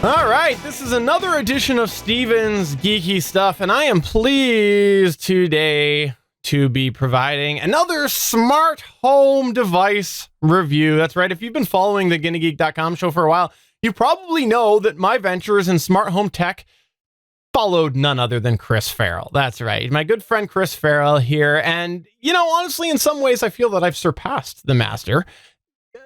All right, this is another edition of Steven's Geeky Stuff, and I am pleased today to be providing another smart home device review. That's right, if you've been following the GuineaGeek.com show for a while, you probably know that my ventures in smart home tech followed none other than Chris Farrell. That's right, my good friend Chris Farrell here, and, you know, honestly, in some ways, I feel that I've surpassed the master.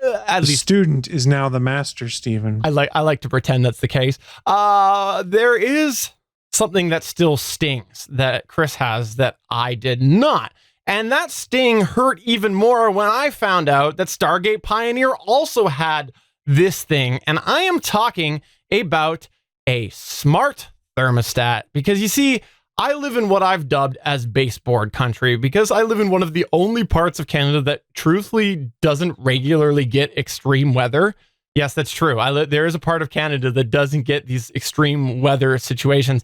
The student is now the master, Stephen. I like to pretend that's the case. There is something that still stings that Chris has that I did not. And that sting hurt even more when I found out that Stargate Pioneer also had this thing. And I am talking about a smart thermostat. Because you see, I live in what I've dubbed as baseboard country because I live in one of the only parts of Canada that truthfully doesn't regularly get extreme weather. Yes, that's true. There is a part of Canada that doesn't get these extreme weather situations.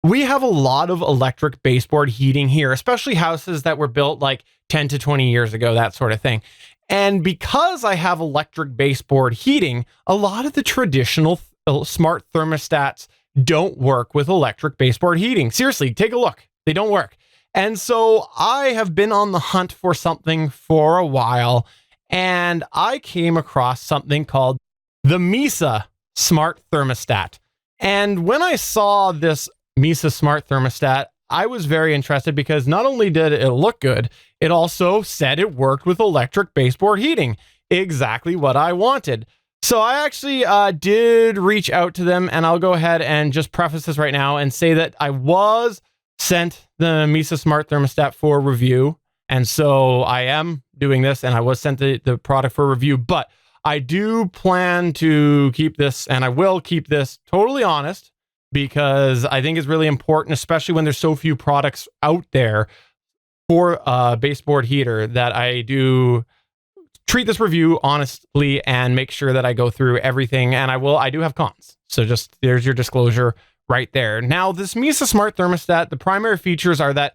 We have a lot of electric baseboard heating here, especially houses that were built like 10 to 20 years ago, that sort of thing. And because I have electric baseboard heating, a lot of the traditional smart thermostats don't work with electric baseboard heating. Seriously, take a look. They don't work. And so I have been on the hunt for something for a while, and I came across something called the Mysa Smart Thermostat. And when I saw this Mysa Smart Thermostat, I was very interested because not only did it look good, it also said it worked with electric baseboard heating. Exactly what I wanted. So I actually did reach out to them, and I'll go ahead and just preface this right now and say that I was sent the Mysa Smart Thermostat for review. And so I am doing this, and I was sent the product for review, but I do plan to keep this, and I will keep this totally honest because I think it's really important, especially when there's so few products out there for a baseboard heater, that I do treat this review honestly and make sure that I go through everything. And I do have cons. So just there's your disclosure right there. Now, this Mysa Smart Thermostat, the primary features are that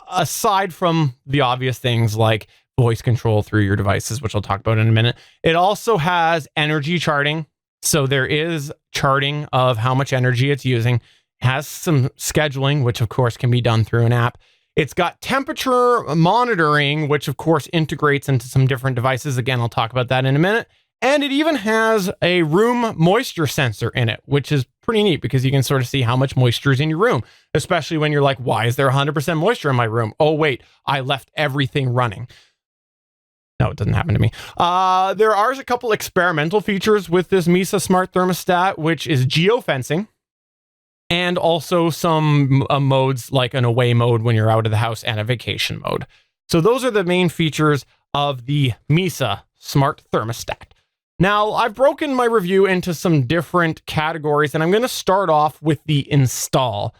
aside from the obvious things like voice control through your devices, which I'll talk about in a minute, it also has energy charting. So there is charting of how much energy it's using. It has some scheduling, which of course can be done through an app. It's got temperature monitoring, which of course integrates into some different devices. Again, I'll talk about that in a minute. And it even has a room moisture sensor in it, which is pretty neat because you can sort of see how much moisture is in your room, especially when you're like, why is there 100% moisture in my room? Oh, wait, I left everything running. No, it doesn't happen to me. There are a couple experimental features with this Mysa Smart Thermostat, which is geofencing. And also some modes like an away mode when you're out of the house and a vacation mode. So those are the main features of the Mysa Smart Thermostat. Now, I've broken my review into some different categories, and I'm going to start off with the install.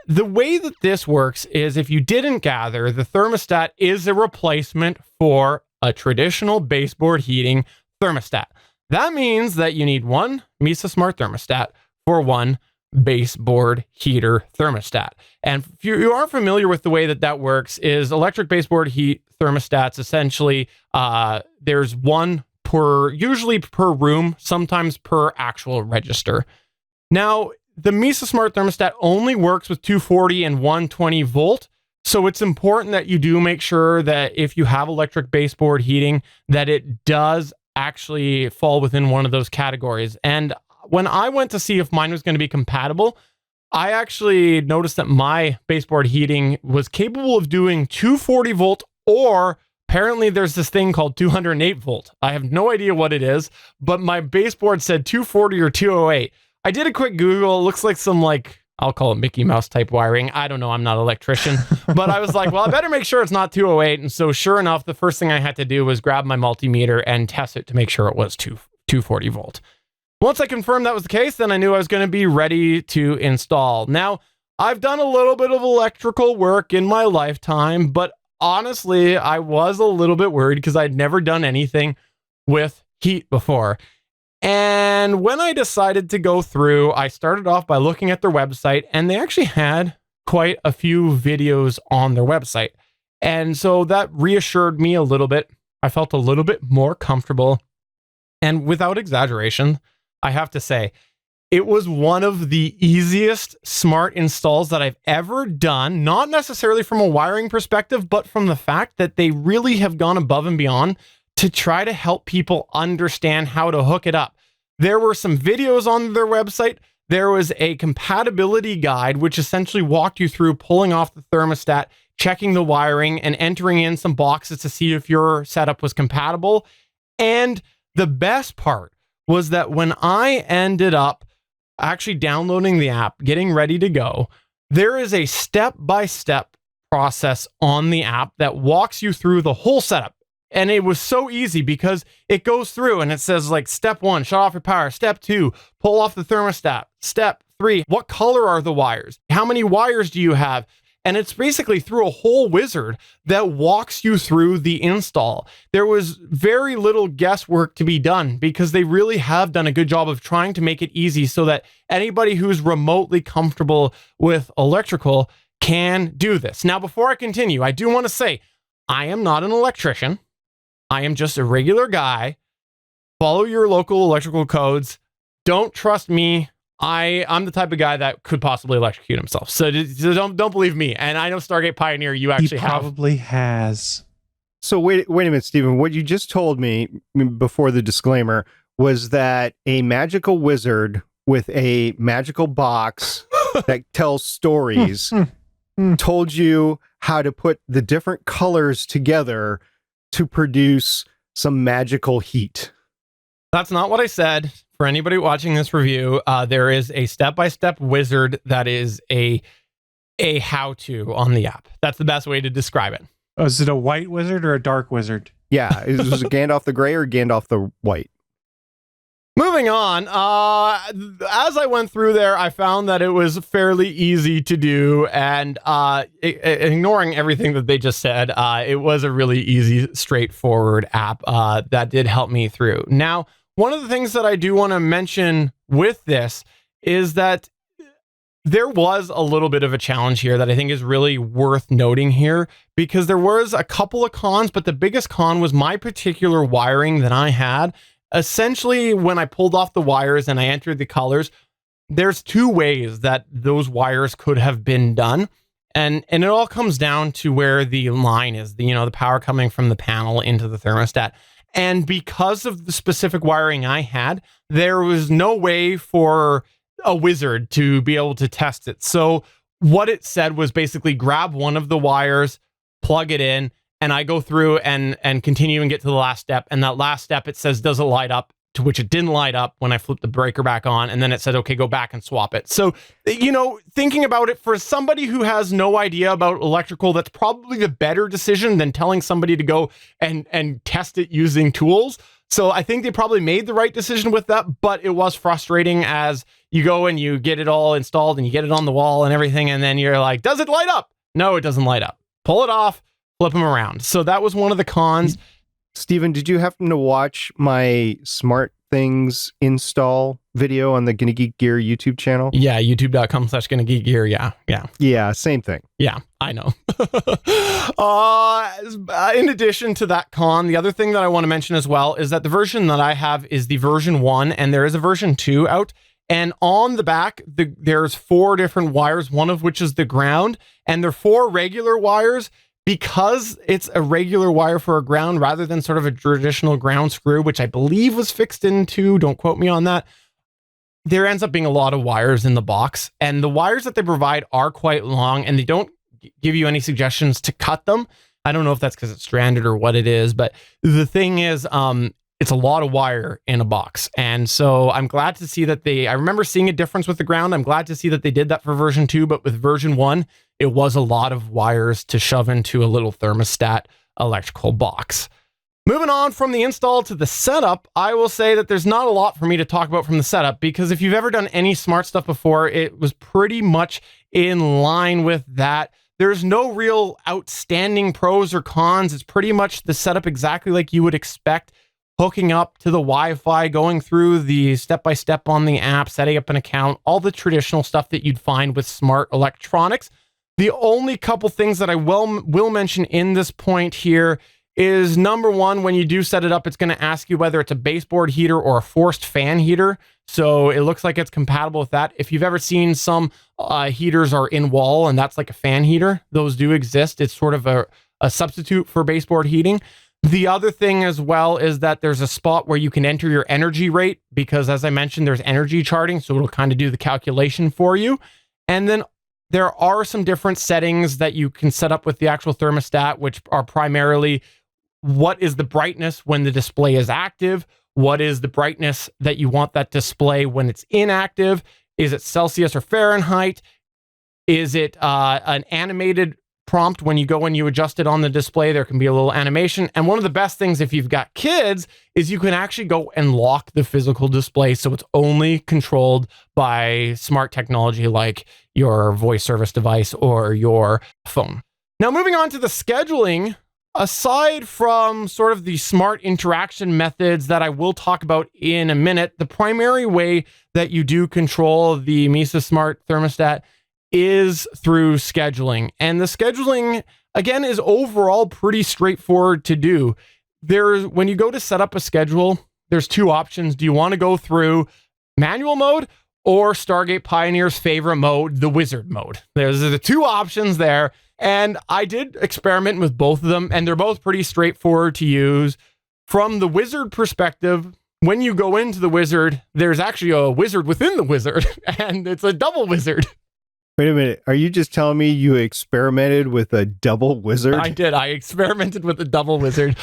The way that this works is, if you didn't gather, the thermostat is a replacement for a traditional baseboard heating thermostat. That means that you need one Mysa Smart Thermostat for one baseboard heater thermostat. And if you aren't familiar with the way that works, is electric baseboard heat thermostats, essentially there's one usually per room, sometimes per actual register. Now, the Mysa Smart Thermostat only works with 240 and 120 volt. So it's important that you do make sure that if you have electric baseboard heating, that it does actually fall within one of those categories. And when I went to see if mine was going to be compatible, I actually noticed that my baseboard heating was capable of doing 240 volt, or apparently there's this thing called 208 volt. I have no idea what it is, but my baseboard said 240 or 208. I did a quick Google. It looks like some, I'll call it Mickey Mouse type wiring. I don't know. I'm not an electrician, but I was like, well, I better make sure it's not 208. And so sure enough, the first thing I had to do was grab my multimeter and test it to make sure it was 240 volt. Once I confirmed that was the case, then I knew I was going to be ready to install. Now, I've done a little bit of electrical work in my lifetime, but honestly, I was a little bit worried because I'd never done anything with heat before. And when I decided to go through, I started off by looking at their website, and they actually had quite a few videos on their website. And so that reassured me a little bit. I felt a little bit more comfortable. And without exaggeration, I have to say, it was one of the easiest smart installs that I've ever done, not necessarily from a wiring perspective, but from the fact that they really have gone above and beyond to try to help people understand how to hook it up. There were some videos on their website. There was a compatibility guide, which essentially walked you through pulling off the thermostat, checking the wiring, and entering in some boxes to see if your setup was compatible. And the best part was that when I ended up actually downloading the app, getting ready to go, there is a step-by-step process on the app that walks you through the whole setup. And it was so easy because it goes through and it says like step 1, shut off your power. Step 2, pull off the thermostat. Step 3, what color are the wires? How many wires do you have? And it's basically through a whole wizard that walks you through the install. There was very little guesswork to be done because they really have done a good job of trying to make it easy so that anybody who's remotely comfortable with electrical can do this. Now, before I continue, I do want to say I am not an electrician. I am just a regular guy. Follow your local electrical codes. Don't trust me. I'm the type of guy that could possibly electrocute himself. So don't believe me. And I know Stargate Pioneer, you actually probably has. So wait a minute, Stephen. What you just told me before the disclaimer was that a magical wizard with a magical box that tells stories told you how to put the different colors together to produce some magical heat. That's not what I said. For anybody watching this review, there is a step-by-step wizard that is a how-to on the app. That's the best way to describe it. Oh, is it a white wizard or a dark wizard? Yeah, was it Gandalf the Gray or Gandalf the White? Moving on, as I went through there, I found that it was fairly easy to do, and ignoring everything that they just said, it was a really easy, straightforward app that did help me through. Now, one of the things that I do want to mention with this is that there was a little bit of a challenge here that I think is really worth noting here, because there was a couple of cons, but the biggest con was my particular wiring that I had. Essentially, when I pulled off the wires and I entered the colors, there's two ways that those wires could have been done. And it all comes down to where the line is, the power coming from the panel into the thermostat. And because of the specific wiring I had, there was no way for a wizard to be able to test it. So what it said was basically grab one of the wires, plug it in, and I go through and continue and get to the last step. And that last step, it says, does it light up? To which it didn't light up when I flipped the breaker back on. And then it said, okay, go back and swap it. So, thinking about it, for somebody who has no idea about electrical, that's probably the better decision than telling somebody to go and test it using tools. So I think they probably made the right decision with that, but it was frustrating as you go and you get it all installed and you get it on the wall and everything. And then you're like, does it light up? No, it doesn't light up. Pull it off, flip them around. So that was one of the cons. Stephen, did you happen to watch my SmartThings install video on the Gonna Geek Gear YouTube channel? Yeah, youtube.com/Gonna Geek Gear. Yeah. Yeah, same thing. Yeah, I know. In addition to that con, the other thing that I want to mention as well is that the version that I have is the version 1, and there is a version 2 out. And on the back, there's 4 different wires, one of which is the ground, and they're 4 regular wires. Because it's a regular wire for a ground rather than sort of a traditional ground screw, which I believe was fixed into, don't quote me on that, there ends up being a lot of wires in the box. And the wires that they provide are quite long, and they don't give you any suggestions to cut them. I don't know if that's because it's stranded or what it is, but the thing is, it's a lot of wire in a box. And so I'm glad to see that I remember seeing a difference with the ground. I'm glad to see that they did that for version 2, but with version 1, it was a lot of wires to shove into a little thermostat electrical box. Moving on from the install to the setup, I will say that there's not a lot for me to talk about from the setup, because if you've ever done any smart stuff before, it was pretty much in line with that. There's no real outstanding pros or cons. It's pretty much the setup exactly like you would expect. Hooking up to the Wi-Fi, going through the step-by-step on the app, setting up an account, all the traditional stuff that you'd find with smart electronics. The only couple things that I will mention in this point here is number one, when you do set it up, it's going to ask you whether it's a baseboard heater or a forced fan heater. So it looks like it's compatible with that. If you've ever seen some heaters are in wall and that's like a fan heater, those do exist. It's sort of a substitute for baseboard heating. The other thing as well is that there's a spot where you can enter your energy rate because, as I mentioned, there's energy charting. So it'll kind of do the calculation for you. And then there are some different settings that you can set up with the actual thermostat, which are primarily what is the brightness when the display is active? What is the brightness that you want that display when it's inactive? Is it Celsius or Fahrenheit? Is it an animated prompt when you go and you adjust it on the display? There can be a little animation. And one of the best things if you've got kids is you can actually go and lock the physical display so it's only controlled by smart technology like your voice service device or your phone. Now, moving on to the scheduling, aside from sort of the smart interaction methods that I will talk about in a minute, the primary way that you do control the Mysa Smart Thermostat is through scheduling. And the scheduling, again, is overall pretty straightforward to do. When you go to set up a schedule, there's two options. Do you want to go through manual mode or Stargate Pioneer's favorite mode, the wizard mode? There's the two options there. And I did experiment with both of them, and they're both pretty straightforward to use. From the wizard perspective, when you go into the wizard, there's actually a wizard within the wizard, and it's a double wizard. Wait a minute. Are you just telling me you experimented with a double wizard? I did. I experimented with a double wizard.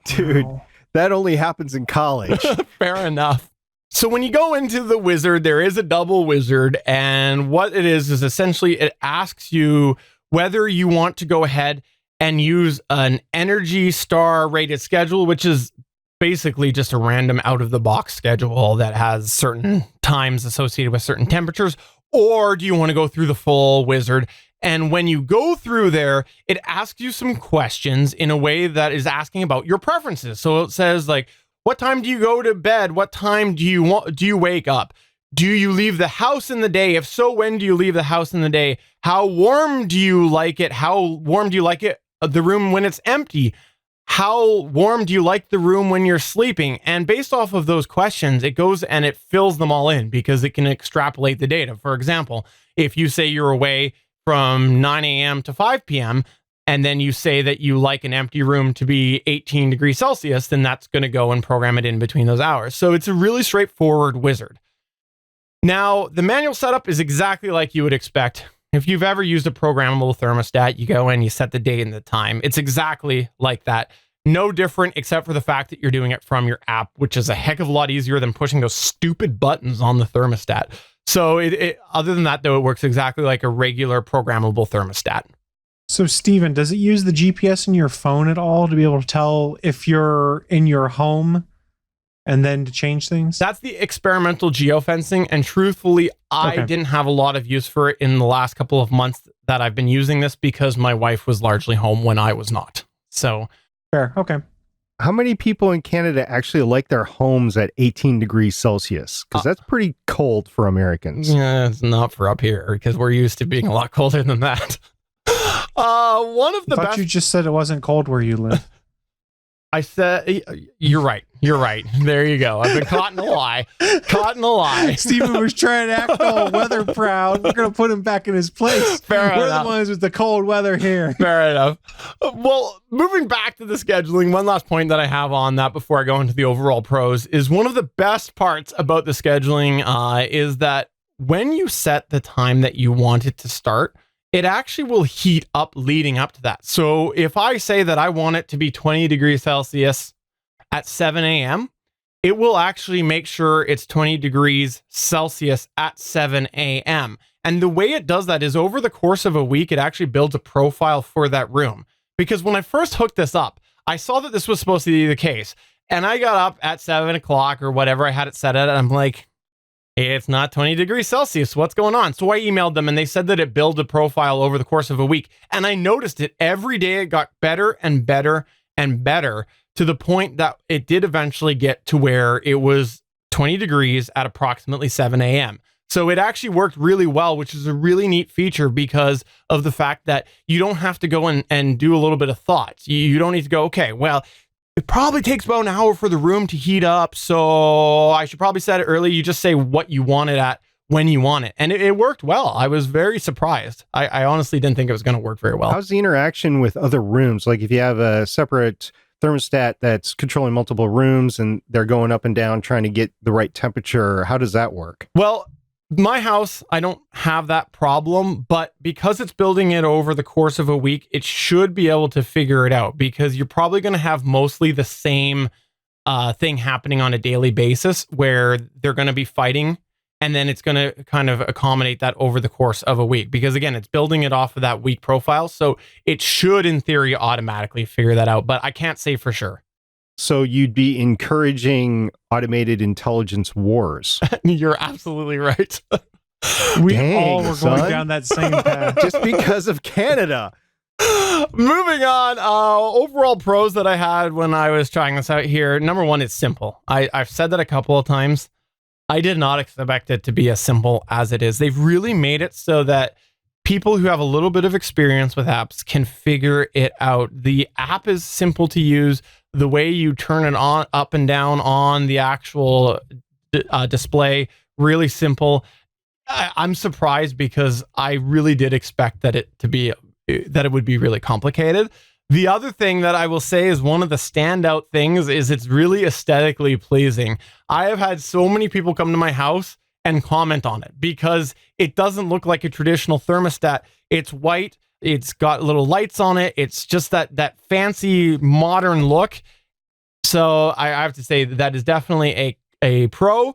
Dude, that only happens in college. Fair enough. So when you go into the wizard, there is a double wizard, and what it is essentially it asks you whether you want to go ahead and use an Energy Star rated schedule, which is basically just a random out-of-the-box schedule that has certain times associated with certain temperatures, or do you want to go through the full wizard? And when you go through there, it asks you some questions in a way that is asking about your preferences. So it says, like, what time do you go to bed? What time do you wake up? Do you leave the house in the day? If so, when do you leave the house in the day? How warm do you like it? How warm do you like it? The room when it's empty? How warm do you like the room when you're sleeping? And based off of those questions, it goes and it fills them all in because it can extrapolate the data. For example, if you say you're away from 9 a.m. to 5 p.m., and then you say that you like an empty room to be 18 degrees Celsius, then that's going to go and program it in between those hours. So it's a really straightforward wizard. Now, the manual setup is exactly like you would expect. If you've ever used a programmable thermostat, you go in, you set the date and the time. It's exactly like that. No different, except for the fact that you're doing it from your app, which is a heck of a lot easier than pushing those stupid buttons on the thermostat. So other than that, though, it works exactly like a regular programmable thermostat. So, Steven, does it use the GPS in your phone at all to be able to tell if you're in your home and then to change things? That's the experimental geofencing. And truthfully, I didn't have a lot of use for it in the last couple of months that I've been using this because my wife was largely home when I was not. So fair. Okay. How many people in Canada actually like their homes at 18 degrees Celsius? Because that's pretty cold for Americans. Yeah, it's not for up here because we're used to being a lot colder than that. One of the I thought best. you just said it wasn't cold where you live. I said, you're right. You're right. There you go. I've been caught in a lie. Caught in a lie. Steven was trying to act all weather proud. We're going to put him back in his place. Fair We're enough. the ones with the cold weather here. Fair enough. Well, moving back to the scheduling, one last point that I have on that before I go into the overall pros is one of the best parts about the scheduling is that when you set the time that you want it to start, it actually will heat up leading up to that. So if I say that I want it to be 20 degrees Celsius at 7 a.m., it will actually make sure it's 20 degrees Celsius at 7 a.m. And the way it does that is over the course of a week, it actually builds a profile for that room. Because when I first hooked this up, I saw that this was supposed to be the case. And I got up at 7 o'clock or whatever I had it set at, and I'm like, it's not 20 degrees Celsius. What's going on? So I emailed them and they said that it built a profile over the course of a week. And I noticed it every day. It got better and better and better to the point that it did eventually get to where it was 20 degrees at approximately 7 a.m. So it actually worked really well, which is a really neat feature because of the fact that you don't have to go and do a little bit of thought. You don't need to go, okay, well, it probably takes about an hour for the room to heat up, so I should probably set it early. You just say what you want it at when you want it. And it worked well. I was very surprised. I honestly didn't think it was going to work very well. How's the interaction with other rooms? Like if you have a separate thermostat that's controlling multiple rooms and they're going up and down trying to get the right temperature, how does that work? Well, my house, I don't have that problem, but because it's building it over the course of a week, it should be able to figure it out because you're probably going to have mostly the same thing happening on a daily basis where they're going to be fighting, and then it's going to kind of accommodate that over the course of a week because, again, it's building it off of that week profile. So it should, in theory, automatically figure that out, but I can't say for sure. So you'd be encouraging automated intelligence wars. You're absolutely right. We Dang, all were son. going down that same path. Just because of Canada. Moving on, overall pros that I had when I was trying this out here. Number one, it's simple. I've said that a couple of times. I did not expect it to be as simple as it is. They've really made it so that people who have a little bit of experience with apps can figure it out. The app is simple to use. The way you turn it on, up and down on the actual display, really simple. I'm surprised because I really did expect that it would be really complicated. The other thing that I will say is one of the standout things is it's really aesthetically pleasing. I have had so many people come to my house and comment on it because it doesn't look like a traditional thermostat. It's white. It's got little lights on it. It's just that fancy modern look. So I have to say that is definitely a pro.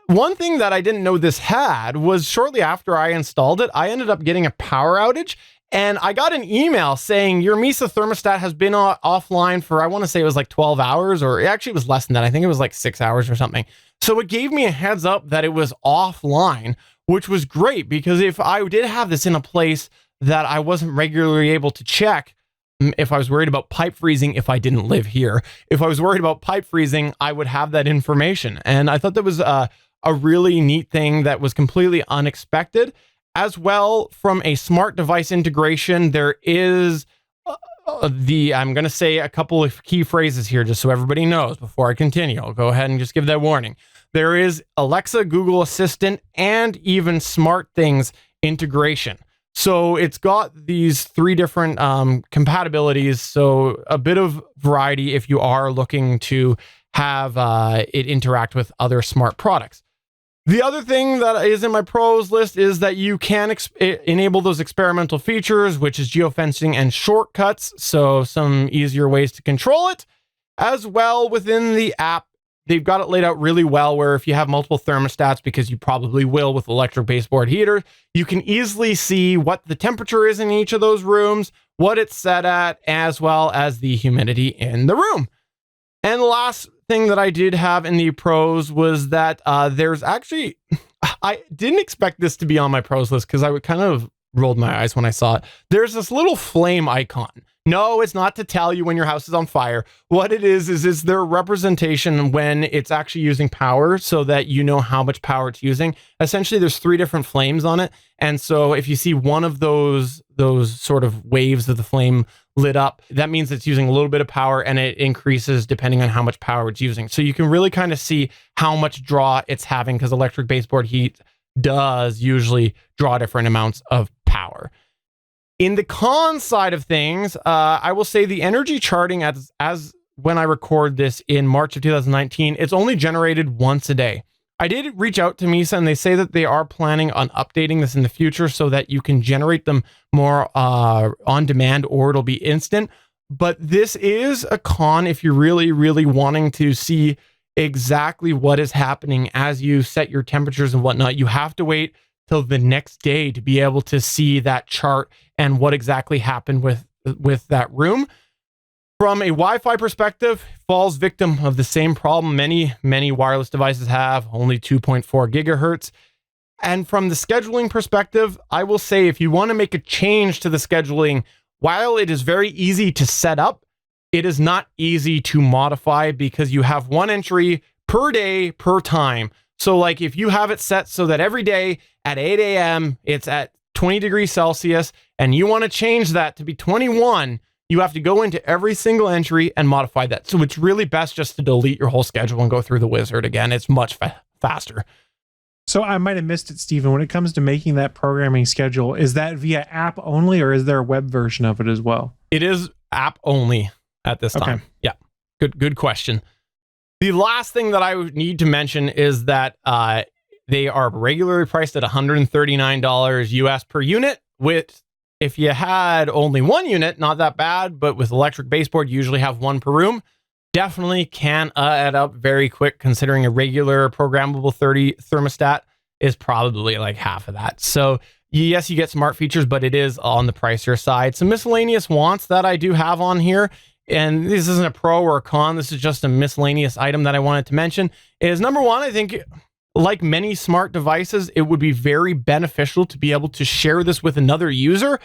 One thing that I didn't know this had was shortly after I installed it, I ended up getting a power outage. And I got an email saying your Mysa thermostat has been offline for, I want to say it was like 12 hours, or actually it was less than that. I think it was like 6 hours or something. So it gave me a heads up that it was offline, which was great because if I did have this in a place that I wasn't regularly able to check, if I was worried about pipe freezing, if I didn't live here, if I was worried about pipe freezing, I would have that information. And I thought that was a really neat thing that was completely unexpected. As well, from a smart device integration, there is I'm going to say a couple of key phrases here just so everybody knows before I continue. I'll go ahead and just give that warning. There is Alexa, Google Assistant, and even SmartThings integration. So it's got these three different compatibilities. So a bit of variety if you are looking to have it interact with other smart products. The other thing that is in my pros list is that you can enable those experimental features, which is geofencing and shortcuts. So some easier ways to control it. As well, within the app, they've got it laid out really well where if you have multiple thermostats, because you probably will with electric baseboard heaters, you can easily see what the temperature is in each of those rooms, what it's set at, as well as the humidity in the room. And the last thing that I did have in the pros was that there's actually, I didn't expect this to be on my pros list because I kind of rolled my eyes when I saw it. There's this little flame icon. No, it's not to tell you when your house is on fire. What it is their representation when it's actually using power so that you know how much power it's using. Essentially, there's three different flames on it. And so if you see one of those sort of waves of the flame lit up, that means it's using a little bit of power and it increases depending on how much power it's using. So you can really kind of see how much draw it's having because electric baseboard heat does usually draw different amounts of power. In the con side of things, I will say the energy charting as when I record this in March of 2019, it's only generated once a day. I did reach out to Mysa and they say that they are planning on updating this in the future so that you can generate them more on demand or it'll be instant. But this is a con if you're really, really wanting to see exactly what is happening as you set your temperatures and whatnot. You have to wait till the next day to be able to see that chart and what exactly happened with that room. From a Wi-Fi perspective, falls victim of the same problem many wireless devices have, only 2.4 gigahertz. And from the scheduling perspective, I will say if you want to make a change to the scheduling, while it is very easy to set up, it is not easy to modify because you have one entry per day, per time. So like if you have it set so that every day at 8 a.m. it's at 20 degrees Celsius and you want to change that to be 21, you have to go into every single entry and modify that. So it's really best just to delete your whole schedule and go through the wizard again. It's much faster. So I might have missed it, Stephen. When it comes to making that programming schedule, is that via app only or is there a web version of it as well? It is app only at this time. Yeah. Good question. The last thing that I would need to mention is that they are regularly priced at $139 US per unit. With if you had only one unit, not that bad, but with electric baseboard, you usually have one per room. Definitely can add up very quick, considering a regular programmable 30 thermostat is probably like half of that. So yes, you get smart features, but it is on the pricier side. Some miscellaneous wants that I do have on here, and this isn't a pro or a con, this is just a miscellaneous item that I wanted to mention, is number one, I think like many smart devices, it would be very beneficial to be able to share this with another user.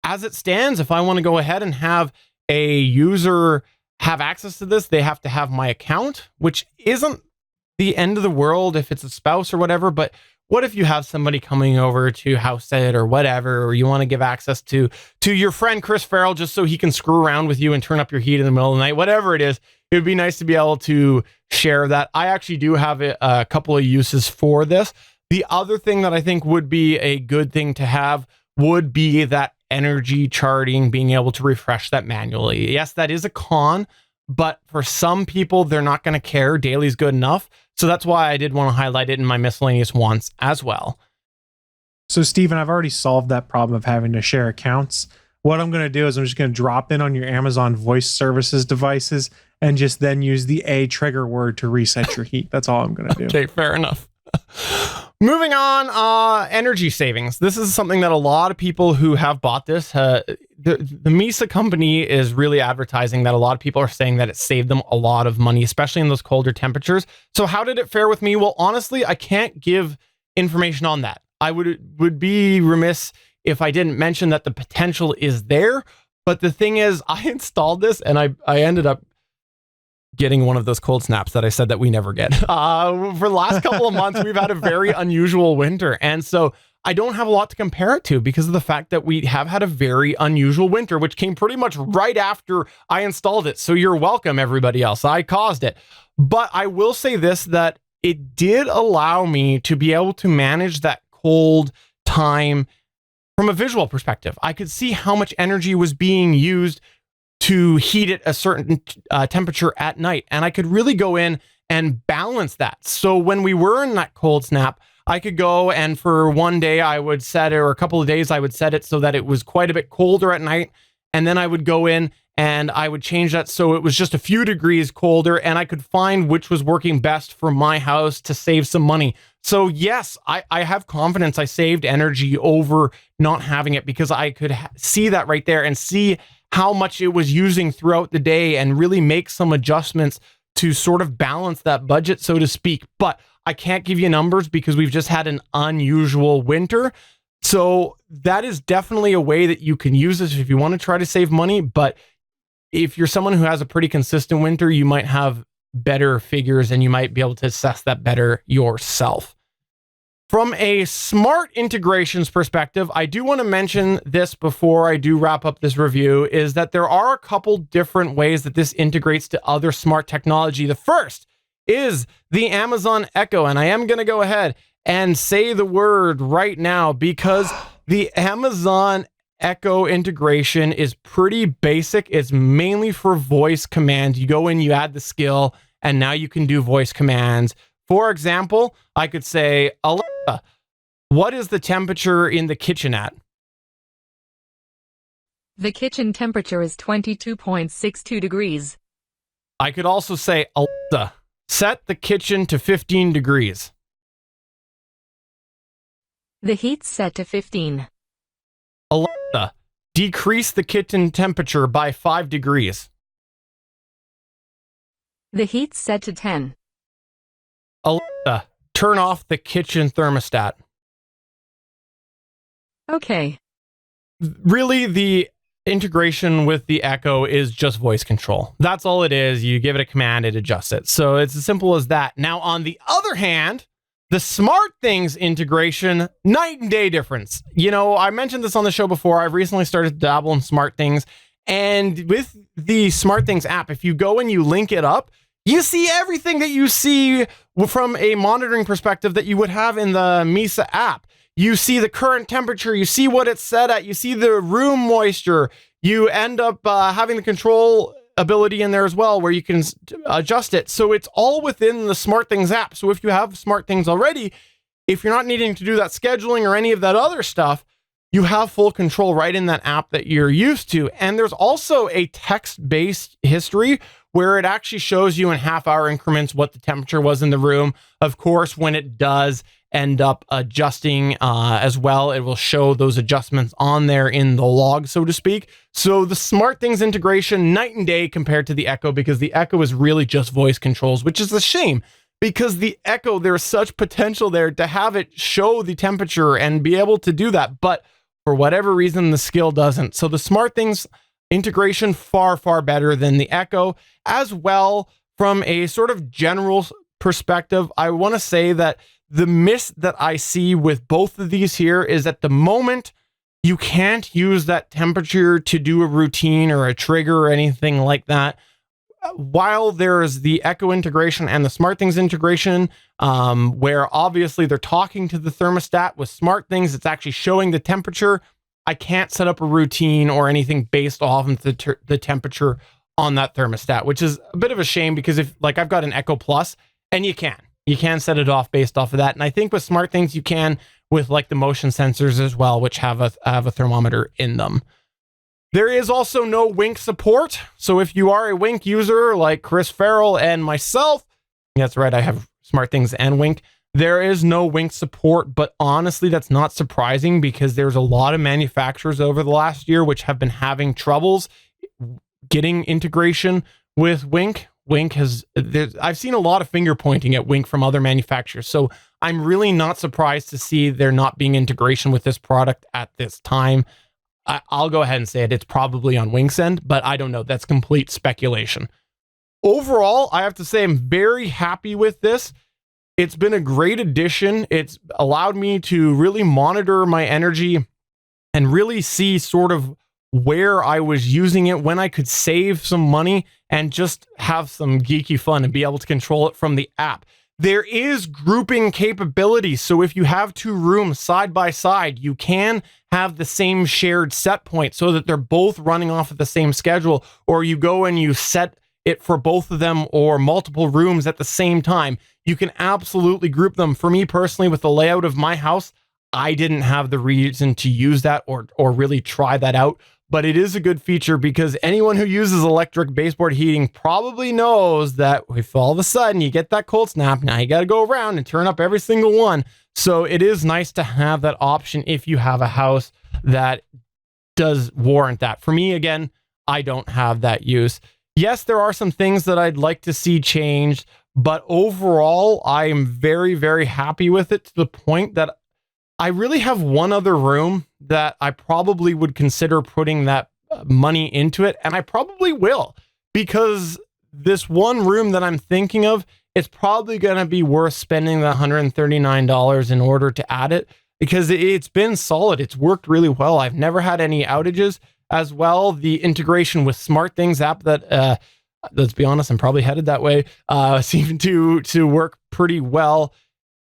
As it stands, if I want to go ahead and have a user have access to this, they have to have my account, which isn't the end of the world if it's a spouse or whatever. But what if you have somebody coming over to house sit or whatever, or you want to give access to your friend Chris Farrell just so he can screw around with you and turn up your heat in the middle of the night, whatever it is, it would be nice to be able to share that. I actually do have a couple of uses for this. The other thing that I think would be a good thing to have would be that energy charting, being able to refresh that manually. Yes, that is a con, but for some people, they're not going to care. Daily's good enough. So that's why I did want to highlight it in my miscellaneous wants as well. So, Stephen, I've already solved that problem of having to share accounts. What I'm going to do is I'm just going to drop in on your Amazon Voice Services devices and just then use the A trigger word to reset your heat. That's all I'm going to do. Okay, fair enough. Moving on, energy savings. This is something that a lot of people who have bought this, the Mysa company is really advertising that a lot of people are saying that it saved them a lot of money, especially in those colder temperatures. So how did it fare with me? Well, honestly, I can't give information on that. I would be remiss if I didn't mention that the potential is there. But the thing is, I installed this and I ended up getting one of those cold snaps that I said that we never get. For the last couple of months, we've had a very unusual winter. And so I don't have a lot to compare it to because of the fact that we have had a very unusual winter, which came pretty much right after I installed it. So you're welcome, everybody else. I caused it. But I will say this, that it did allow me to be able to manage that cold time from a visual perspective. I could see how much energy was being used to heat it a certain temperature at night. And I could really go in and balance that. So when we were in that cold snap, I could go and for one day I would set it, or a couple of days I would set it so that it was quite a bit colder at night. And then I would go in and I would change that so it was just a few degrees colder, and I could find which was working best for my house to save some money. So yes, I have confidence I saved energy over not having it, because I could see that right there and see how much it was using throughout the day and really make some adjustments to sort of balance that budget, so to speak. But I can't give you numbers because we've just had an unusual winter. So that is definitely a way that you can use this if you want to try to save money. But if you're someone who has a pretty consistent winter, you might have better figures and you might be able to assess that better yourself. From a smart integrations perspective, I do want to mention this before I do wrap up this review, is that there are a couple different ways that this integrates to other smart technology. The first is the Amazon Echo, and I am going to go ahead and say the word right now because the Amazon Echo integration is pretty basic. It's mainly for voice commands. You go in, you add the skill, and now you can do voice commands. For example, I could say, Alexa, what is the temperature in the kitchen at? The kitchen temperature is 22.62 degrees. I could also say, Alexa, set the kitchen to 15 degrees. The heat's set to 15. Alexa, decrease the kitchen temperature by 5 degrees. The heat's set to 10. Alexa, turn off the kitchen thermostat. Okay. Really, the integration with the Echo is just voice control. That's all it is. You give it a command, it adjusts it. So it's as simple as that. Now, on the other hand, The SmartThings integration, night and day difference. You know, I mentioned this on the show before. I've recently started to dabble in SmartThings. And with the SmartThings app, if you go and you link it up, you see everything that you see from a monitoring perspective that you would have in the Mysa app. You see the current temperature, you see what it's set at, you see the room moisture. You end up having the control ability in there as well, where you can adjust it. So it's all within the SmartThings app. So if you have SmartThings already, if you're not needing to do that scheduling or any of that other stuff, you have full control right in that app that you're used to. And there's also a text-based history where it actually shows you in half-hour increments what the temperature was in the room. Of course, when it does end up adjusting as well, it will show those adjustments on there in the log, so to speak. So the SmartThings integration, night and day compared to the Echo, because the Echo is really just voice controls, which is a shame, because the Echo, there's such potential there to have it show the temperature and be able to do that. But for whatever reason, the skill doesn't. So the SmartThings integration, far, far better than the Echo. As well, from a sort of general perspective, I want to say that the miss that I see with both of these here is at the moment, you can't use that temperature to do a routine or a trigger or anything like that. While there's the Echo integration and the SmartThings integration, where obviously they're talking to the thermostat, with SmartThings, it's actually showing the temperature. I can't set up a routine or anything based off of the temperature on that thermostat, which is a bit of a shame, because if, like, I've got an Echo Plus, and you can set it off based off of that. And I think with SmartThings, you can with like the motion sensors as well, which have a thermometer in them. There is also no Wink support. So if you are a Wink user like Chris Farrell and myself, that's right, I have SmartThings and Wink, there is no Wink support. But honestly, that's not surprising, because there's a lot of manufacturers over the last year which have been having troubles getting integration with Wink. I've seen a lot of finger pointing at Wink from other manufacturers. So I'm really not surprised to see there not being integration with this product at this time. I'll go ahead and say it. It's probably on Wink's end, but I don't know. That's complete speculation. Overall, I have to say I'm very happy with this. It's been a great addition. It's allowed me to really monitor my energy and really see sort of where I was using it, when I could save some money and just have some geeky fun and be able to control it from the app. There is grouping capability. So if you have two rooms side by side, you can have the same shared set point so that they're both running off of the same schedule, or you go and you set it for both of them or multiple rooms at the same time. You can absolutely group them. For me personally, with the layout of my house, I didn't have the reason to use that or really try that out. But it is a good feature, because anyone who uses electric baseboard heating probably knows that if all of a sudden you get that cold snap, now you got to go around and turn up every single one. So it is nice to have that option if you have a house that does warrant that. For me, again, I don't have that use. Yes, there are some things that I'd like to see changed, but overall, I am very, very happy with it, to the point that I really have one other room that I probably would consider putting that money into it, and I probably will, because this one room that I'm thinking of, it's probably going to be worth spending the $139 in order to add it, because it's been solid. It's worked really well. I've never had any outages. As well, the integration with SmartThings app that, let's be honest, I'm probably headed that way, seemed to work pretty well.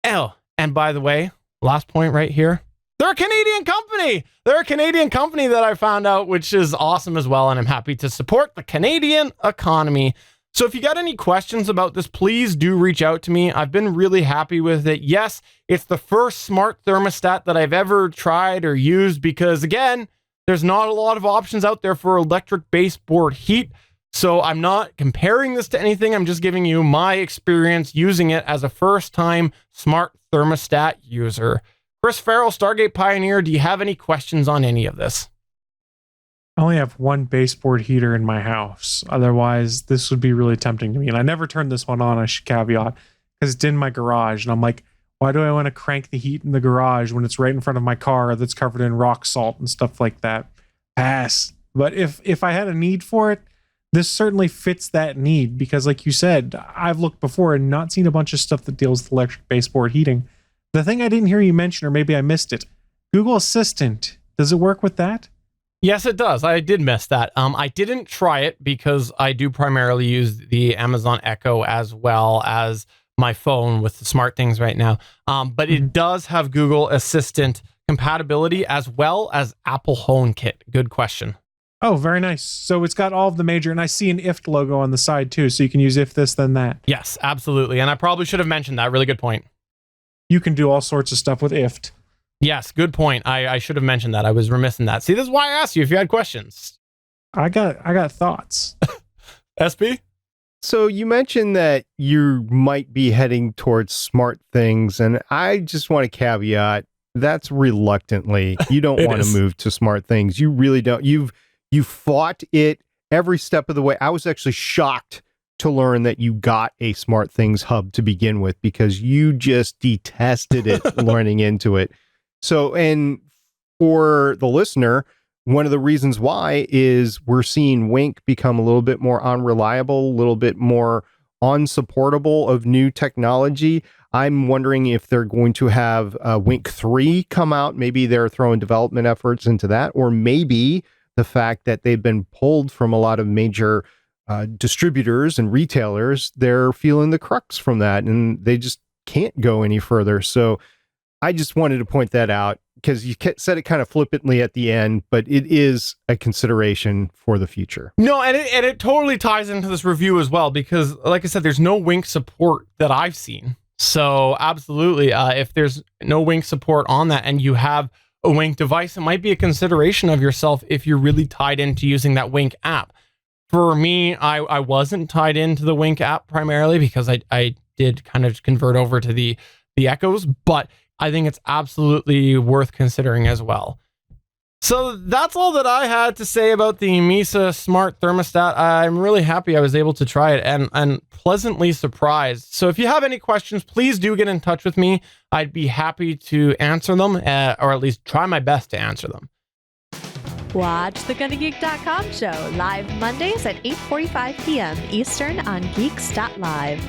Oh, and by the way, last point right here, they're a Canadian company. They're a Canadian company that I found out, which is awesome as well. And I'm happy to support the Canadian economy. So if you got any questions about this, please do reach out to me. I've been really happy with it. Yes, it's the first smart thermostat that I've ever tried or used, because again, there's not a lot of options out there for electric baseboard heat. So I'm not comparing this to anything. I'm just giving you my experience using it as a first-time smart thermostat user. Chris Farrell, Stargate Pioneer, do you have any questions on any of this? I only have one baseboard heater in my house. Otherwise, this would be really tempting to me. And I never turned this one on, I should caveat, because it's in my garage. And I'm like, why do I want to crank the heat in the garage when it's right in front of my car that's covered in rock salt and stuff like that? Pass. But if I had a need for it, this certainly fits that need, because like you said, I've looked before and not seen a bunch of stuff that deals with electric baseboard heating. The thing I didn't hear you mention, or maybe I missed it, Google Assistant, does it work with that? Yes, it does. I did miss that. I didn't try it because I do primarily use the Amazon Echo as well as my phone with the SmartThings right now. But it does have Google Assistant compatibility as well as Apple HomeKit. Good question. Oh, very nice. So it's got all of the major, and I see an IFT logo on the side too, so you can use if this, then that. Yes, absolutely. And I probably should have mentioned that. Really good point. You can do all sorts of stuff with IFT. Yes, good point. I should have mentioned that. I was remiss in that. See, this is why I asked you if you had questions. I got thoughts. SB? So you mentioned that you might be heading towards SmartThings, and I just want to caveat that's reluctantly. You don't want to move to SmartThings. You really don't. You fought it every step of the way. I was actually shocked to learn that you got a SmartThings hub to begin with because you just detested it learning into it. So, and for the listener, one of the reasons why is we're seeing Wink become a little bit more unreliable, a little bit more unsupportable of new technology. I'm wondering if they're going to have Wink 3 come out. Maybe they're throwing development efforts into that, or maybe the fact that they've been pulled from a lot of major distributors and retailers, they're feeling the crux from that and they just can't go any further. So I just wanted to point that out because you said it kind of flippantly at the end, but it is a consideration for the future. No, and it totally ties into this review as well because, like I said, there's no Wink support that I've seen. So absolutely, if there's no Wink support on that and you have a Wink device, it might be a consideration of yourself if you're really tied into using that Wink app. For me, I wasn't tied into the Wink app primarily because I did kind of convert over to the Echoes, but I think it's absolutely worth considering as well. So that's all that I had to say about the Mysa Smart Thermostat. I'm really happy I was able to try it and pleasantly surprised. So if you have any questions, please do get in touch with me. I'd be happy to answer them, or at least try my best to answer them. Watch the GonnaGeek.com show live Mondays at 8:45 p.m. Eastern on Geeks.live.